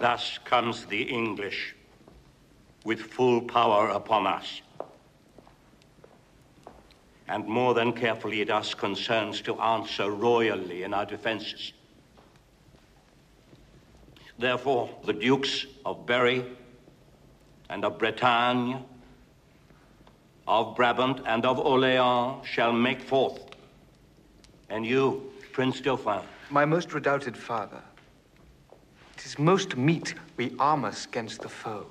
Thus comes the English, with full power upon us. And more than carefully it us concerns to answer royally in our defenses. Therefore, the Dukes of Berry and of Bretagne, of Brabant and of Orléans shall make forth. And you, Prince Dauphin. My most redoubted father, it is most meet we arm us against the foe.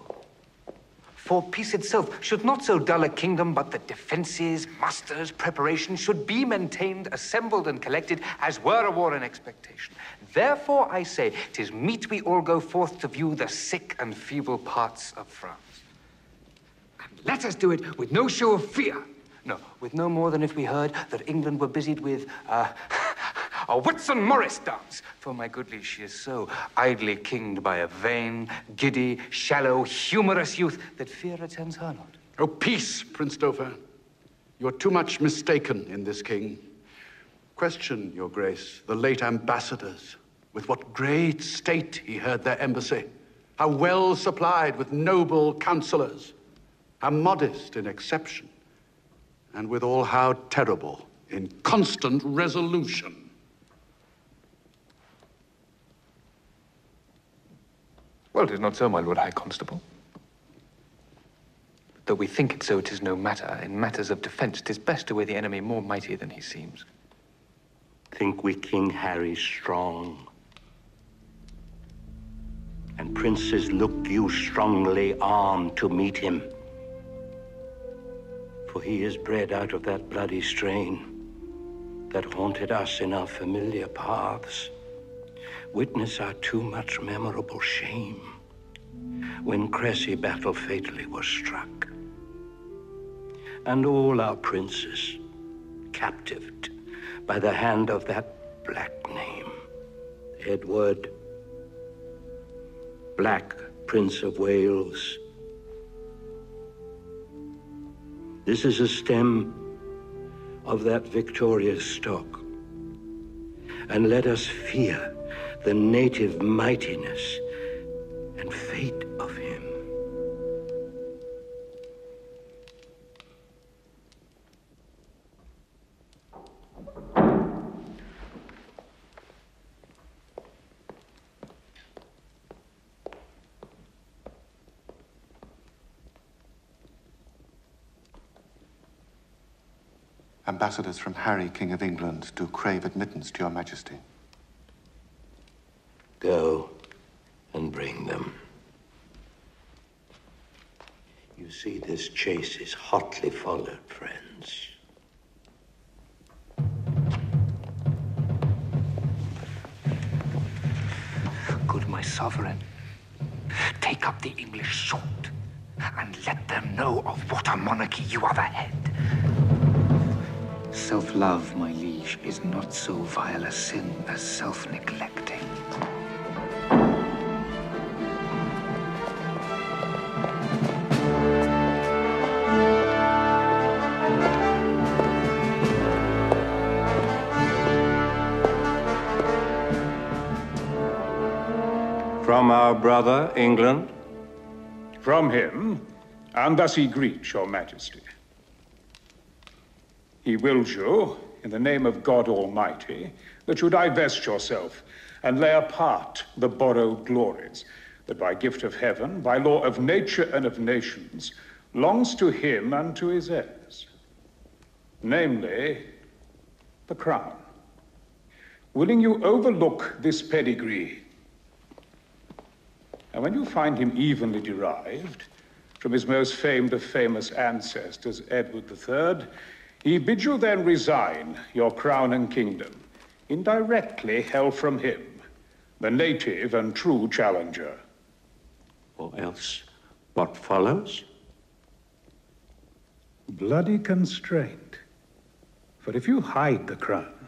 For peace itself should not so dull a kingdom, but the defenses, musters, preparations should be maintained, assembled and collected, as were a war in expectation. Therefore, I say, 'tis meet we all go forth to view the sick and feeble parts of France. And let us do it with no show of fear. No, with no more than if we heard that England were busied with, a Whitsun Morris dance. For my goodly, she is so idly kinged by a vain, giddy, shallow, humorous youth that fear attends her not. Oh, peace, Prince Dauphin. You are too much mistaken in this king. Question, your grace, the late ambassadors. With what great state he heard their embassy. How well supplied with noble counselors. How modest in exception. And withal how terrible in constant resolution. Well, 'tis not so, my Lord High Constable. Though we think it so, 'tis no matter. In matters of defense, 'tis best to weigh the enemy more mighty than he seems. Think we King Harry strong? And princes, look you strongly armed to meet him. For he is bred out of that bloody strain that haunted us in our familiar paths. Witness our too much memorable shame when Cressy battle fatally was struck, and all our princes captived by the hand of that black name, Edward, Black Prince of Wales. This is a stem of that victorious stock, and let us fear the native mightiness and fate of him. Ambassadors from Harry, King of England, do crave admittance to your majesty. Go and bring them. You see, this chase is hotly followed, friends. Good my sovereign, take up the English sword and let them know of what a monarchy you are the head. Self-love, my liege, is not so vile a sin as self-neglecting. From our brother, England? From him, and thus he greets your majesty. He wills you, in the name of God Almighty, that you divest yourself and lay apart the borrowed glories, that by gift of heaven, by law of nature and of nations, longs to him and to his heirs. Namely, the crown. Willing you overlook this pedigree, and when you find him evenly derived from his most famed of famous ancestors, Edward III, he bids you then resign your crown and kingdom, indirectly held from him, the native and true challenger. Or else, what follows? Bloody constraint. For if you hide the crown,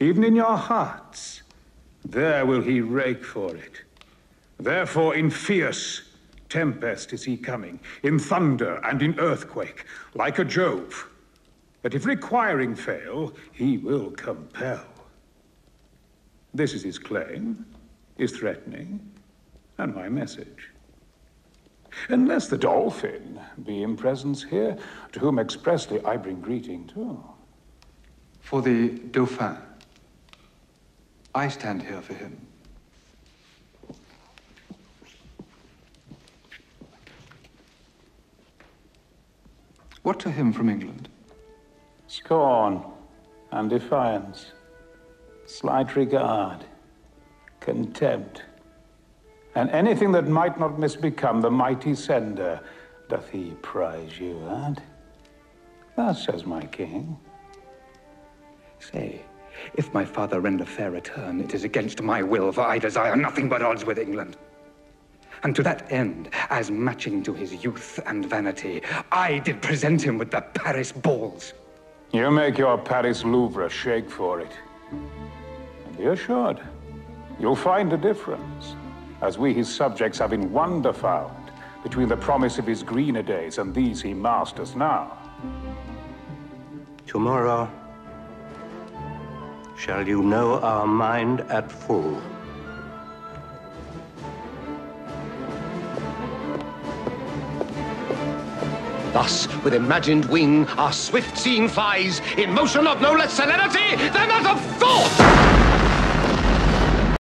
even in your hearts, there will he rake for it. Therefore, in fierce tempest is he coming, in thunder and in earthquake, like a Jove. But if requiring fail, he will compel. This is his claim, his threatening, and my message. Unless the Dolphin be in presence here, to whom expressly I bring greeting too. For the Dauphin, I stand here for him. What to him from England? Scorn and defiance, slight regard, contempt, and anything that might not misbecome the mighty sender. Doth he prize you, and? Thus says my king. Say, if my father render fair return, it is against my will, for I desire nothing but odds with England. And to that end, as matching to his youth and vanity, I did present him with the Paris balls. You make your Paris Louvre shake for it. And be assured, you'll find a difference, as we his subjects have in wonder found, between the promise of his greener days and these he masters now. Tomorrow shall you know our mind at full. Thus, with imagined wing, our swift-seeing flies, in motion of no less celerity than that of thought!